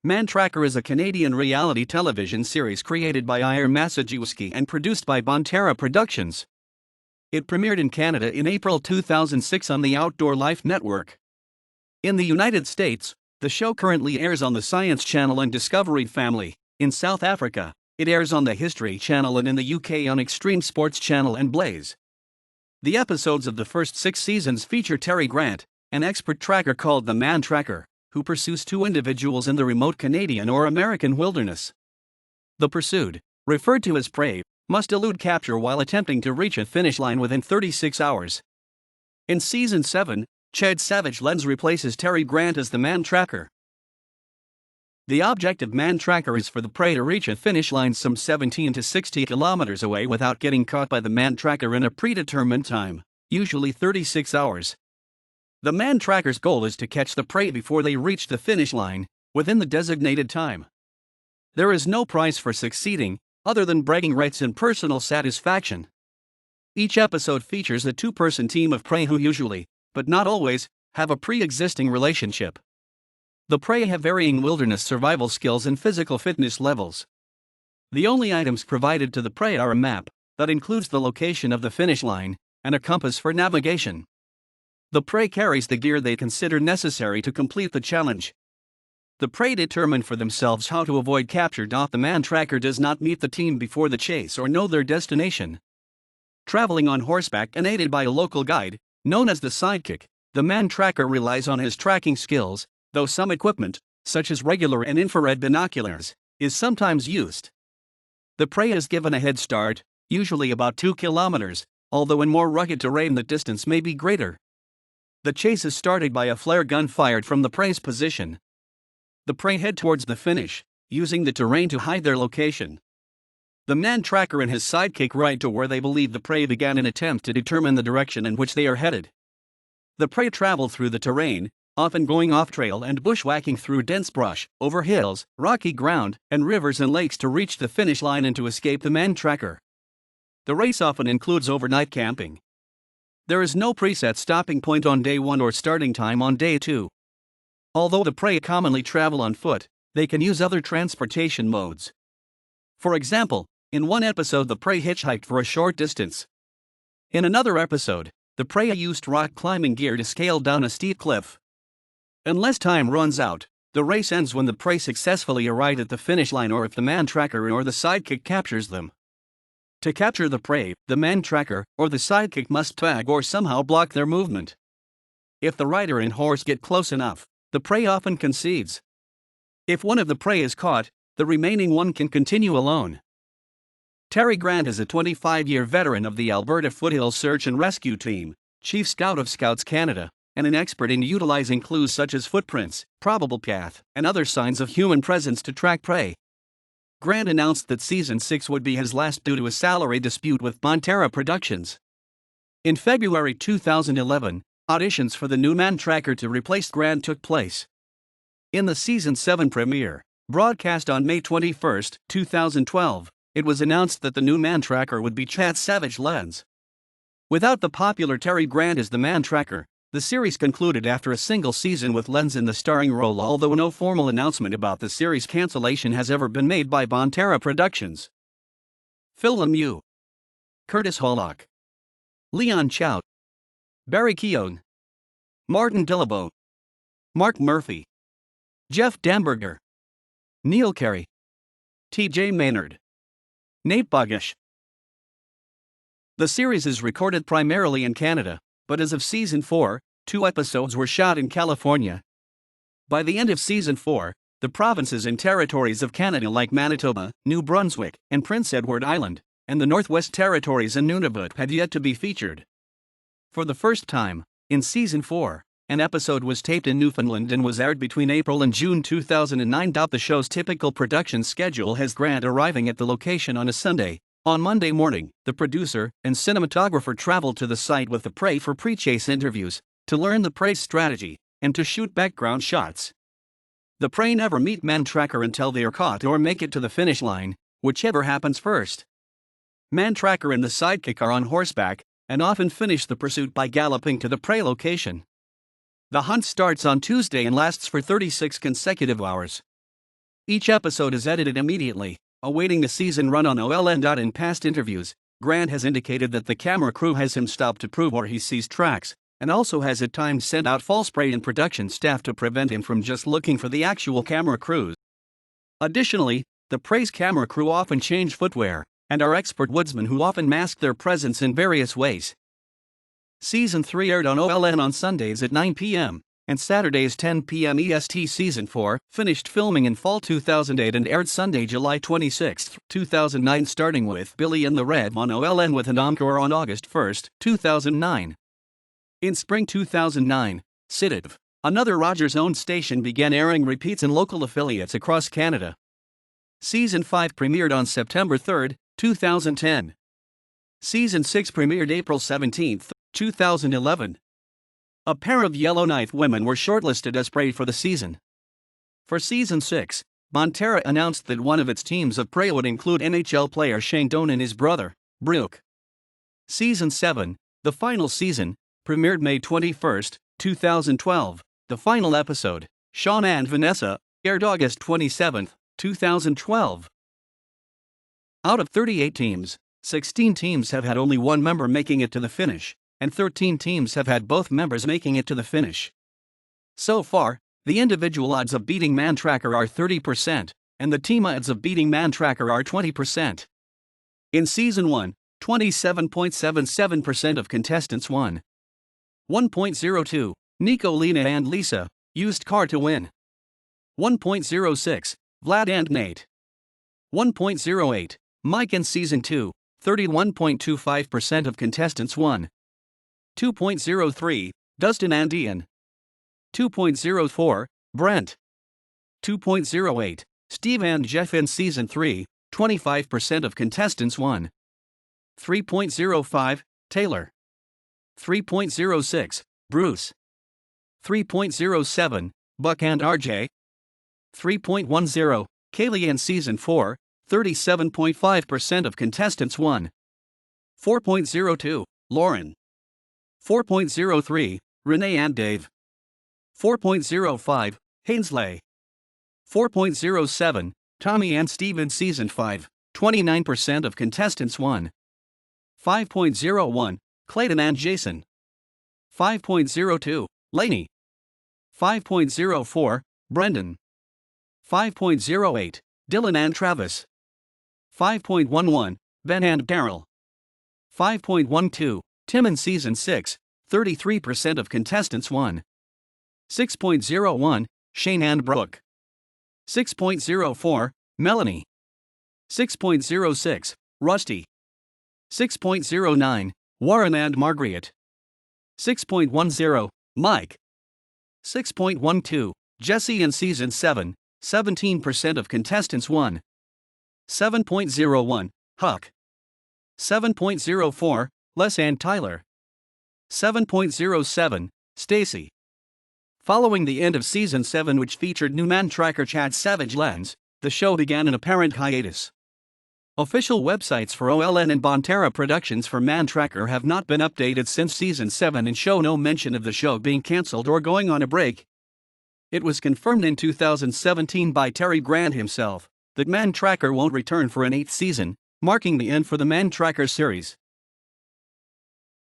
Mantracker is a Canadian reality television series created by Ihor Macijiwsky and produced by Bonterra Productions. It premiered in Canada in April 2006 on the Outdoor Life Network. In the United States, the show currently airs on the Science Channel and Discovery Family. In South Africa, it airs on the History Channel, and in the UK on Extreme Sports Channel and Blaze. The episodes of the first 6 seasons feature Terry Grant, an expert tracker called the Mantracker, who pursues 2 individuals in the remote Canadian or American wilderness. The pursued, referred to as prey, must elude capture while attempting to reach a finish line within 36 hours. In Season 7, Savage Lenz replaces Terry Grant as the Mantracker. The object of Mantracker is for the prey to reach a finish line some 17 to 60 kilometers away without getting caught by the Mantracker in a predetermined time, usually 36 hours. The Mantracker's goal is to catch the prey before they reach the finish line, within the designated time. There is no prize for succeeding, other than bragging rights and personal satisfaction. Each episode features a 2-person team of prey who usually, but not always, have a pre-existing relationship. The prey have varying wilderness survival skills and physical fitness levels. The only items provided to the prey are a map, that includes the location of the finish line, and a compass for navigation. The prey carries the gear they consider necessary to complete the challenge. The prey determine for themselves how to avoid capture. The Mantracker does not meet the team before the chase or know their destination. Traveling on horseback and aided by a local guide, known as the Sidekick, the Mantracker relies on his tracking skills, though some equipment, such as regular and infrared binoculars, is sometimes used. The prey is given a head start, usually about 2 kilometers, although in more rugged terrain the distance may be greater. The chase is started by a flare gun fired from the prey's position. The prey head towards the finish, using the terrain to hide their location. The Mantracker and his sidekick ride to where they believe the prey began in an attempt to determine the direction in which they are headed. The prey travel through the terrain, often going off-trail and bushwhacking through dense brush, over hills, rocky ground, and rivers and lakes to reach the finish line and to escape the Mantracker. The race often includes overnight camping. There is no preset stopping point on day 1 or starting time on day 2. Although the prey commonly travel on foot, they can use other transportation modes. For example, in one episode the prey hitchhiked for a short distance. In another episode, the prey used rock climbing gear to scale down a steep cliff. Unless time runs out, the race ends when the prey successfully arrive at the finish line or if the Mantracker or the Sidekick captures them. To capture the prey, the Mantracker or the Sidekick must tag or somehow block their movement. If the rider and horse get close enough, the prey often concedes. If one of the prey is caught, the remaining one can continue alone. Terry Grant is a 25-year veteran of the Alberta Foothill Search and Rescue Team, Chief Scout of Scouts Canada, and an expert in utilizing clues such as footprints, probable path, and other signs of human presence to track prey. Grant announced that Season 6 would be his last due to a salary dispute with Bonterra Productions. In February 2011, auditions for the new Mantracker to replace Grant took place. In the Season 7 premiere, broadcast on May 21, 2012, it was announced that the new Mantracker would be Savage Lenz. Without the popular Terry Grant as the Mantracker, the series concluded after a single season with Lenz in the starring role, although no formal announcement about the series cancellation has ever been made by Bonterra Productions. Phil Lemieux, Curtis Hollock, Leon Chout, Barry Keoghan, Martin Dillabo, Mark Murphy, Jeff Damberger, Neil Carey, T.J. Maynard, Nate Bogish. The series is recorded primarily in Canada, but as of Season 4, 2 episodes were shot in California. By the end of Season 4, the provinces and territories of Canada like Manitoba, New Brunswick, and Prince Edward Island, and the Northwest Territories and Nunavut had yet to be featured. For the first time, in Season 4, an episode was taped in Newfoundland and was aired between April and June 2009. The show's typical production schedule has Grant arriving at the location on a Sunday. On Monday morning, the producer and cinematographer traveled to the site with the prey for pre-chase interviews, to learn the prey's strategy, and to shoot background shots. The prey never meet Mantracker until they are caught or make it to the finish line, whichever happens first. Mantracker and the Sidekick are on horseback, and often finish the pursuit by galloping to the prey location. The hunt starts on Tuesday and lasts for 36 consecutive hours. Each episode is edited immediately, awaiting the season run on OLN. In past interviews, Grant has indicated that the camera crew has him stop to prove where he sees tracks, and also has at times sent out false spray in production staff to prevent him from just looking for the actual camera crews. Additionally, the praise camera crew often change footwear, and are expert woodsmen who often mask their presence in various ways. Season 3 aired on OLN on Sundays at 9 p.m. and Saturdays 10 p.m. EST. Season 4 finished filming in fall 2008 and aired Sunday, July 26, 2009, starting with Billy in the Red on OLN with an encore on August 1, 2009. In spring 2009, Sidekicks, another Rogers-owned station, began airing repeats in local affiliates across Canada. Season 5 premiered on September 3, 2010. Season 6 premiered April 17, 2011. A pair of Yellowknife women were shortlisted as prey for the season. For Season 6, Bonterra announced that one of its teams of prey would include NHL player Shane Doan and his brother, Brooke. Season 7, the final season, premiered May 21, 2012. The final episode, Sean and Vanessa, aired August 27, 2012. Out of 38 teams, 16 teams have had only one member making it to the finish, and 13 teams have had both members making it to the finish. So far, the individual odds of beating Mantracker are 30%, and the team odds of beating Mantracker are 20%. In Season 1, 27.77% of contestants won. 1.02, Nico, Lena and Lisa, used car to win. 1.06, Vlad and Nate. 1.08, Mike. In Season 2, 31.25% of contestants won. 2.03, Dustin and Ian. 2.04, Brent. 2.08, Steve and Jeff. In Season 3, 25% of contestants won. 3.05, Taylor. 3.06, Bruce. 3.07, Buck and RJ. 3.10, Kaylee. In Season 4, 37.5% of contestants won. 4.02, Lauren. 4.03, Renee and Dave. 4.05, Hainsley. 4.07, Tommy and Steve. In Season 5, 29% of contestants won. 5.01, Clayton and Jason. 5.02, Lainey. 5.04, Brendan. 5.08, Dylan and Travis. 5.11, Ben and Daryl. 5.12, Tim. In Season 6, 33% of contestants won. 6.01, Shane and Brooke. 6.04, Melanie. 6.06, Rusty. 6.09, Warren and Margaret. 6.10, Mike. 6.12, Jesse. In Season 7, 17% of contestants won. 7.01, Huck. 7.04, Les and Tyler. 7.07, Stacy. Following the end of Season 7, which featured new Mantracker Chad Savage Lenz, the show began an apparent hiatus. Official websites for OLN and Bonterra Productions for Mantracker have not been updated since Season 7 and show no mention of the show being cancelled or going on a break. It was confirmed in 2017 by Terry Grant himself that Mantracker won't return for an 8th season, marking the end for the Mantracker series.